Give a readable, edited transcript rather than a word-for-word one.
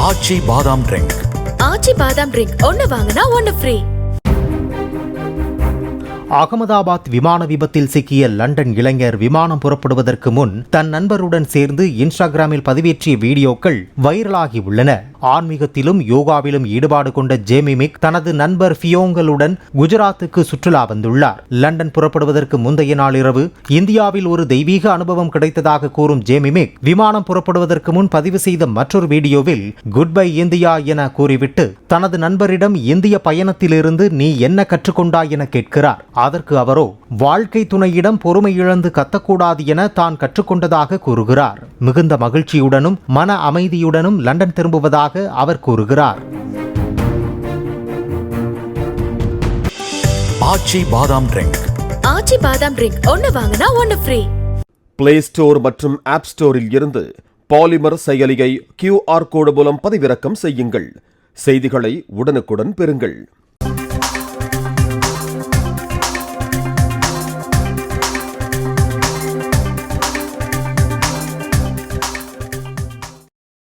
ஆச்சி பாதாம் ட்ரிங்க். ஆச்சி பாதாம் ட்ரிங்க் ஒன்னு வாங்கினா ஒன்னு ஃப்ரீ. அகமதாபாத் விமான விபத்தில் சிக்கிய லண்டன் இளைஞர் விமானம் புறப்படுவதற்கு முன் தன் நண்பருடன் சேர்ந்து இன்ஸ்டாகிராமில் பதிவேற்றிய வீடியோக்கள் வைரலாகி உள்ளன. ஆன்மீகத்திலும் யோகாவிலும் ஈடுபாடு கொண்ட ஜேமி மிக் தனது நண்பர் ஃபியோங்கலுடன் குஜராத்துக்கு சுற்றுலா வந்துள்ளார். லண்டன் புறப்படுவதற்கு முந்தைய நாள் இரவு இந்தியாவில் ஒரு தெய்வீக அனுபவம் கிடைத்ததாக கூறும் ஜேமி மிக் விமானம் புறப்படுவதற்கு முன் பதிவு செய்த மற்றொரு வீடியோவில் குட் பை இந்தியா என கூறிவிட்டு தனது நண்பரிடம் இந்திய பயணத்திலிருந்து நீ என்ன கற்றுக்கொண்டாய் என கேட்கிறார். அதற்கு அவரோ வாழ்க்கை துணையிடம் பொறுமை இழந்து கத்தக்கூடாது என தான் கற்றுக்கொண்டதாக கூறுகிறார். மிகுந்த மகிழ்ச்சியுடனும் மன அமைதியுடனும் லண்டன் திரும்புவதாக அவர் கூறுகிறார். ஆச்சி பாதாம் ட்ரிங்க். ஆச்சி பாதாம் ட்ரிங்க் ஒன்னு வாங்கினா ஒன்னு ஃப்ரீ. பிளே ஸ்டோர் மற்றும் ஆப் ஸ்டோரில் இருந்து பாலிமர் செயலியை QR கோடு மூலம் பதிவிறக்கம் செய்யுங்கள். செய்திகளை உடனுக்குடன் பெறுங்கள்.